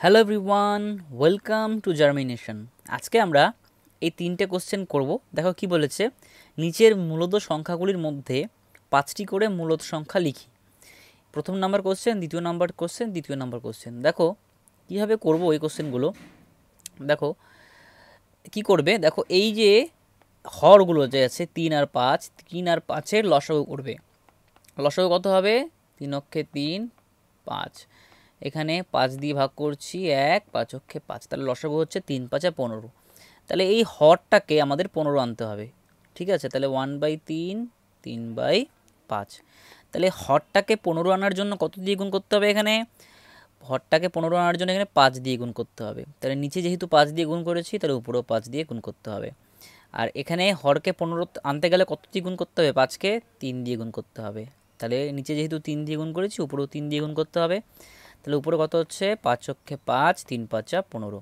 Hello everyone, welcome to germination. আজকে আমরা এই তিনটে কোশ্চেন করব। দেখো কি বলেছে, নিচের মূলদ সংখ্যাগুলির মধ্যে 5টি করে মূলদ সংখ্যা লিখি। প্রথম নাম্বার কোশ্চেন, দ্বিতীয় নাম্বার কোশ্চেন, তৃতীয় নাম্বার কোশ্চেন। দেখো কীভাবে করব এই কোশ্চেনগুলো। দেখো কি করবে, দেখো এই যে হরগুলো যে আছে 3 আর 5, 3 আর 5-এর লসাগু করবে। লসাগু কত হবে? 3 অক্ষে 3, 5। এখানে 5 দিয়ে ভাগ করছি 1, 5 অক্ষে 5, তাহলে লসাগু হচ্ছে 3 5 15। তাহলে এই হরটাকে আমাদের 15 আনতে হবে। ঠিক আছে, তাহলে 1/3, 3/5। তাহলে হরটাকে 15 আনার জন্য কত দিয়ে গুণ করতে হবে? এখানে হরটাকে 15 আনার জন্য এখানে 5 দিয়ে গুণ করতে হবে। তাহলে নিচে যেহেতু 5 দিয়ে গুণ করেছি, তাহলে উপরেও 5 দিয়ে গুণ করতে হবে। আর এখানে হরকে 15 আনতে গেলে কত দিয়ে গুণ করতে হবে? 5কে 3 দিয়ে গুণ করতে হবে। তাহলে নিচে যেহেতু 3 দিয়ে গুণ করেছি, উপরেও 3 দিয়ে গুণ করতে হবে। তাহলে উপরে কত হচ্ছে? 5 অক্ষে 5, 3 5 15,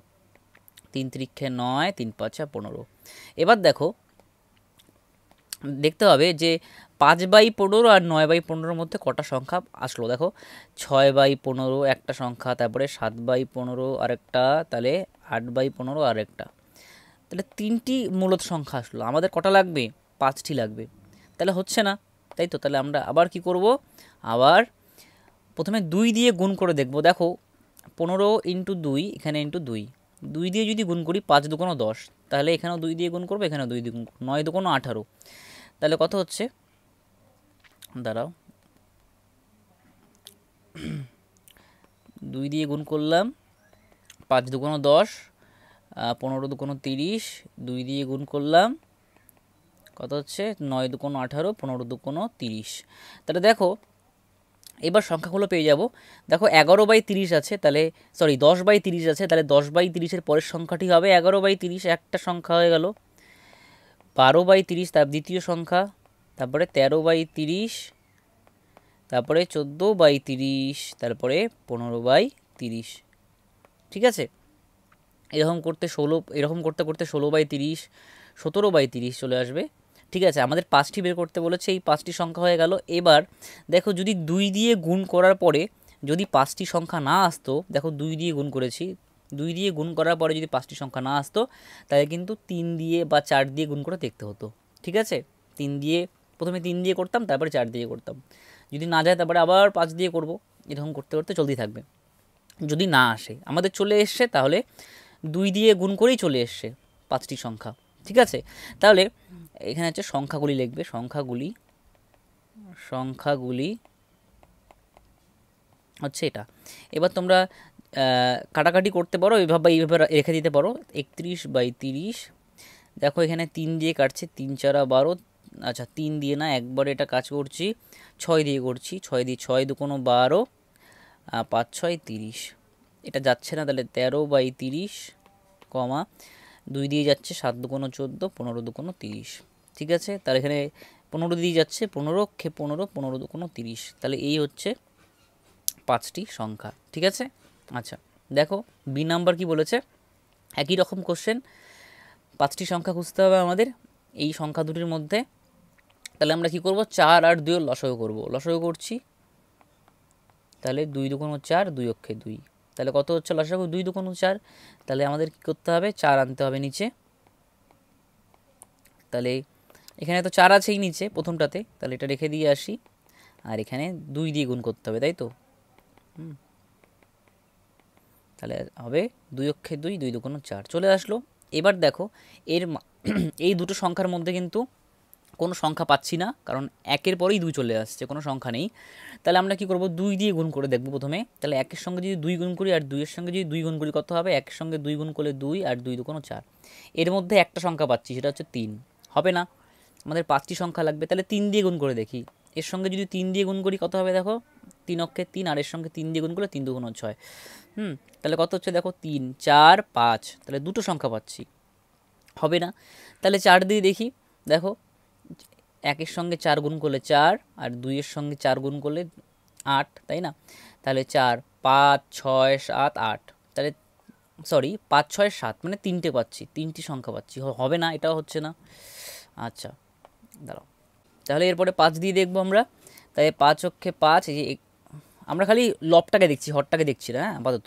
3 ত্রিক্ষে 9, 3 5 15। এবার দেখো দেখতে হবে যে 5/15 আর 9/15-র মধ্যে কটা সংখ্যা আসলো। দেখো 6/15 একটা সংখ্যা, তারপরে 7/15 আরেকটা, তাহলে 8/15 আরেকটা। তাহলে 3টি মূলদ সংখ্যা আসলো। আমাদের কটা লাগবে? 5টি লাগবে। তাহলে হচ্ছে না, তাই তো? তাহলে আমরা আবার কি করব? আবার প্রথমে 2 দিয়ে গুণ করে দেখব। দেখো 15 ইন্টু 2, এখানে ইন্টু 2, 2 দিয়ে যদি গুণ করি 5 দুগুণ 10, তাহলে এখানেও 2 দিয়ে গুণ করবো, এখানেও 2 দিয়ে গুণ করবো, 9 দুগুণ 18। তাহলে কত হচ্ছে? দাঁড়াও, 2 দিয়ে গুণ করলাম, 5 দুগুণ 10, 15 দুগুণ 30, 2 দিয়ে গুণ করলাম, কত হচ্ছে? 9 দুগুণ 18, 15 দুগুণ 30। তাহলে দেখো এবার সংখ্যাগুলো পেয়ে যাব। দেখো 11/30 আছে, তাহলে সরি 10/30 আছে, তাহলে 10/30-এর পরের সংখ্যাটি হবে 11/30, একটা সংখ্যা হয়ে গেল। 12/30 তার দ্বিতীয় সংখ্যা, তারপরে 13/30, তারপরে 14/30, তারপরে 15/30। ঠিক আছে, এরকম করতে এরকম করতে করতে 16/30, 17/30 চলে আসবে। ঠিক আছে, আমাদের 5টি বের করতে বলেছে, এই 5টি সংখ্যা হয়ে গেল। এবার দেখো যদি 2 দিয়ে গুণ করার পরে যদি 5টি সংখ্যা না আসতো, দেখো 2 দিয়ে গুণ করেছি, 2 দিয়ে গুণ করার পরে যদি 5টি সংখ্যা না আসতো, তাহলে কিন্তু 3 দিয়ে বা 4 দিয়ে গুণ করে দেখতে হতো। ঠিক আছে, 3 দিয়ে প্রথমে 3 দিয়ে করতাম, তারপরে 4 দিয়ে করতাম। যদি না যায় তারপরে আবার 5 দিয়ে করব। এরকম করতে করতে চলতেই থাকবে। যদি না আসে, আমাদের চলে এসছে, তাহলে 2 দিয়ে গুণ করেই চলে এসছে 5টি সংখ্যা। ঠিক আছে, তাহলে এখানে হচ্ছে সংখ্যাগুলি লিখবে। সংখ্যাগুলি সংখ্যাগুলি হচ্ছে এটা। এবার তোমরা কাটাকাটি করতে পারো, এইভাবে রেখে দিতে পারো। 31/30, দেখো এখানে 3 দিয়ে কাটছে, 3 4 12, আচ্ছা 3 দিয়ে না, একবার এটা কাজ করছি, 6 দিয়ে করছি, 6 দিয়ে 6 দুগুণ 12, 5 6 30। এটা যাচ্ছে না, তাহলে 13/30, কমা 2 দিয়ে যাচ্ছে, 7 দুগুণ 14, 15 দুগুণ 30। ঠিক আছে, তাহলে এখানে 15 দিয়ে যাচ্ছে, 15 অক্ষে 15, 15 দুগুণ 30। তাহলে এই হচ্ছে 5টি সংখ্যা। ঠিক আছে, আচ্ছা দেখো বি নাম্বার কি বলেছে। একই রকম কোশ্চেন, 5টি সংখ্যা খুঁজতে হবে আমাদের এই সংখ্যা দুটির মধ্যে। তাহলে আমরা কি করব? 4 আর 2 লসাগু করব। লসাগু করছি, তাহলে 2 দুগুণ 4, 2 অক্ষে 2, তাহলে কত হচ্ছে লসাগু? 2 দুগুণ 4। তাহলে আমাদের কী করতে হবে? 4 আনতে হবে নিচে। তাহলে এখানে তো 4 আছেই নিচে প্রথমটাতে, তাহলে এটা রেখে দিয়ে আসি। আর এখানে 2 দিয়ে গুণ করতে হবে, তাই তো? তাহলে হবে 2 অক্ষে 2, 2 দুগুণ 4 চলে আসলো। এবার দেখো এর এই দুটো সংখ্যার মধ্যে কিন্তু কোনো সংখ্যা পাচ্ছি না, কারণ 1-এর পরেই 2 চলে আসছে, কোনো সংখ্যা নেই। তাহলে আমরা কি করব? 2 দিয়ে গুণ করে দেখব প্রথমে। তাহলে 1-এর সঙ্গে যদি 2 গুণ করি আর 2-এর সঙ্গে যদি 2 গুণ করি, কত হবে? 1-এর সঙ্গে 2 গুণ করলে 2, আর 2 দুগুণ 4। এর মধ্যে একটা সংখ্যা পাচ্ছি, সেটা হচ্ছে 3। হবে না, আমাদের 5টি সংখ্যা লাগবে। তাহলে 3 দিয়ে গুণ করে দেখি। এর সঙ্গে যদি 3 দিয়ে গুণ করি, কত হবে? দেখো 3 অক্ষে 3, আর এর সঙ্গে 3 দিয়ে গুণ করলে 3 দুগুণ 6। তাহলে কত হচ্ছে? দেখো 3 4 5, তাহলে দুটো সংখ্যা পাচ্ছি। হবে না, তাহলে 4 দিয়ে দেখি। দেখো 1-এর সঙ্গে 4 গুণ করলে 4, আর 2-এর সঙ্গে 4 গুণ করলে 8, তাই না? তাহলে 4 5 6 7 8, তাহলে সরি 5 6 7, মানে 3টে পাচ্ছি, 3টি সংখ্যা পাচ্ছি। হবে না, এটাও হচ্ছে না। আচ্ছা দাঁড়াও, তাহলে এরপরে 5 দিয়ে দেখবো আমরা। তাই 5 অক্ষে 5, এই যে আমরা খালি লবটাকে দেখছি, হরটাকে দেখছি না, হ্যাঁ আপাতত।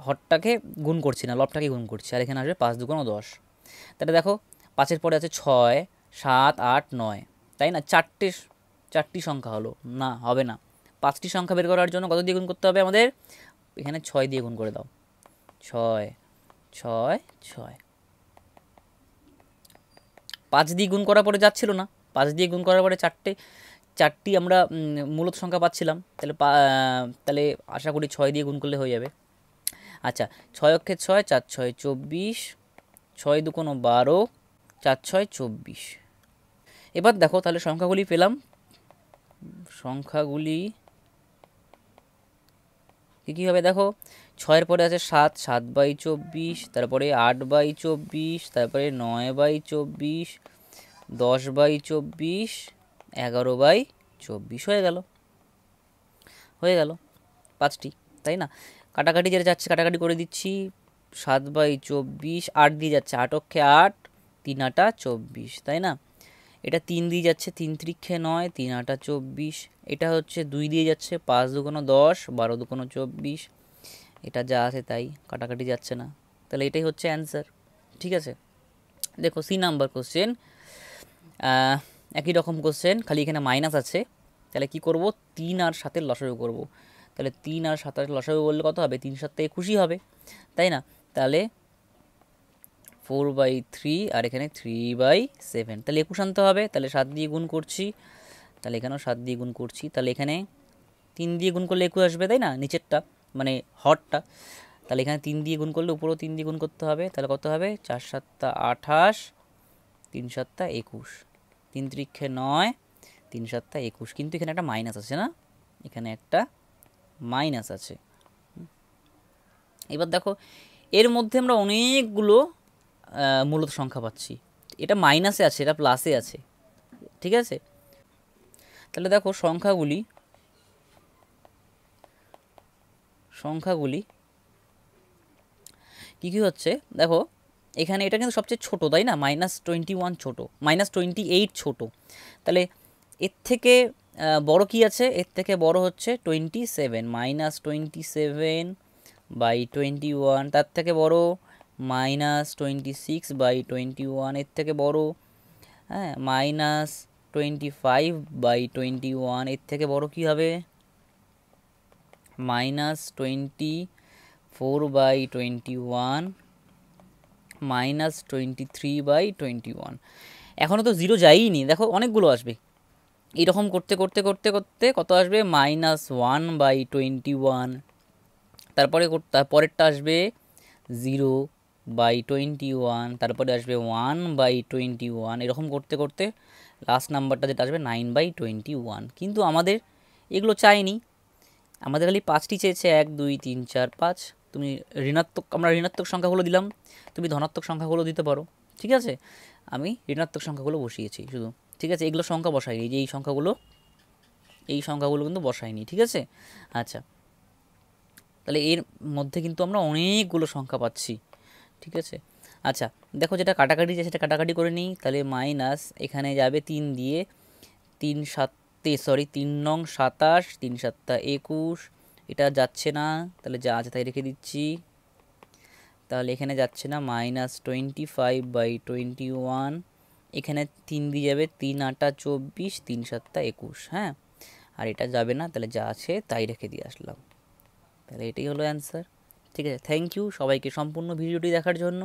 হরটাকে গুণ করছি না, লবটাকে গুণ করছি, আর এখানে আসবে 5 দুগুণ 10। তাহলে দেখো 5-এর পরে আছে 6, 7, 8, 9, তাই না? চারটি সংখ্যা হলো না, হবে না। 5টি সংখ্যা বের করার জন্য কত দিয়ে গুণ করতে হবে আমাদের? এখানে 6 দিয়ে গুণ করে দাও। 6, 6, 6। 5 দিয়ে গুণ করার পরে যাচ্ছিল না, 5 দিয়ে গুণ করার পরে চারটি আমরা মূলত সংখ্যা পাচ্ছিলাম, তাহলে আশা করি 6 দিয়ে গুণ করলে হয়ে যাবে। আচ্ছা, 6 অক্ষে 6, 4 6 24, 6 দুগুণ 12, 4 6 24। এবার দেখো তাহলে সংখ্যাগুলি পেলাম। সংখ্যাগুলি কী হবে দেখো, 6-এর পরে আছে 7, 7/24, তারপরে 8/24, তারপরে 9/24, 10/24, 11/24 হয়ে গেল 5টি, তাই না? কাটাকাটি যেটা যাচ্ছে কাটাকাটি করে দিচ্ছি। 7/24, 8 দিয়ে যাচ্ছে, 8 অক্ষে 8, 3 8 24, তাই না? এটা 3 দিয়ে যাচ্ছে, 3 3 9, 3 8 24। এটা হচ্ছে 2 দিয়ে যাচ্ছে, 5 দুগুণ 10, 12 দুগুণ 24। এটা যা আছে তাই, কাটাকাটি যাচ্ছে না, তাহলে এটাই হচ্ছে অ্যান্সার। ঠিক আছে, দেখো সি নাম্বার কোশ্চেন, একই রকম কোশ্চেন, খালি এখানে মাইনাস আছে। তাহলে কি করব, 3 আর 7-এর লসাগু করব। তাহলে 3 আর 7-এর লসাগু করলে কত হবে? 3 7 21 হবে, তাই না? তাহলে 4/3 আর এখানে 3/7, তাহলে 21 আনতে হবে। তাহলে 7 দিয়ে গুণ করছি, তাহলে এখানেও 7 দিয়ে গুণ করছি। তাহলে এখানে 3 দিয়ে গুণ করলে 21 আসবে, তাই না? নিচেরটা মানে হরটা। তাহলে এখানে 3 দিয়ে গুণ করলে উপরেও 3 দিয়ে গুণ করতে হবে। তাহলে কত হবে? 4 7 28, 3 7 21, 3 3 9, 3 7 21। কিন্তু এখানে একটা মাইনাস আছে না, এখানে একটা মাইনাস আছে। এবার দেখো এর মধ্যে আমরা অনেকগুলো মূলত সংখ্যা পাচ্ছি। এটা মাইনাসে আছে, এটা প্লাসে আছে, ঠিক আছে? তাহলে দেখো সংখ্যাগুলি কী কী হচ্ছে দেখো, এখানে এটা কিন্তু সবচেয়ে ছোটো, তাই না? -21 ছোটো, -28 ছোটো। তাহলে এর থেকে বড় কি আছে? এর থেকে বড় হচ্ছে 27, -27/21। তার থেকে বড় -26/21। এর থেকে বড়, হ্যাঁ, -25/21। এর থেকে বড় কি হবে? -24/21, -23/21। এখনও তো 0 যায়নি, দেখো অনেকগুলো আসবে। এইরকম করতে করতে করতে করতে কত আসবে? -1/21। তারপরেরটা আসবে 0/21, তারপরে আসবে 1/21। এরকম করতে করতে লাস্ট নাম্বারটা যেটা আসবে 9/21। কিন্তু আমাদের এগুলো চাইনি, আমাদের খালি 5টি চেয়েছে, 1 2 3 4 5। আমরা ঋণাত্মক সংখ্যাগুলো দিলাম, তুমি ধনাত্মক সংখ্যাগুলো দিতে পারো, ঠিক আছে? আমি ঋণাত্মক সংখ্যাগুলো বসিয়েছি শুধু, ঠিক আছে? এগুলো সংখ্যা বসাইনি, যে এই সংখ্যাগুলো কিন্তু বসাইনি, ঠিক আছে? আচ্ছা, তাহলে এর মধ্যে কিন্তু আমরা অনেকগুলো সংখ্যা পাচ্ছি, ঠিক আছে? আচ্ছা, দেখো যেটা কাটাকাটি যায় সেটা কাটাকাটি করে নিই। তাহলে মাইনাস এখানে যাবে 3 দিয়ে, 3 নং 27, 3 7 21। এটা যাচ্ছে না, তাহলে যা আছে তাই রেখে দিচ্ছি। তাহলে এখানে যাচ্ছে না, -25/21। এখানে 3 দিয়ে যাবে, 3 8 24, 3 7 21, হ্যাঁ। আর এটা যাবে না, তাহলে যা আছে তাই রেখে দিয়ে আসলাম। তাহলে এটাই হলো অ্যান্সার, ঠিক আছে? থ্যাংক ইউ সবাইকে সম্পূর্ণ ভিডিওটি দেখার জন্য।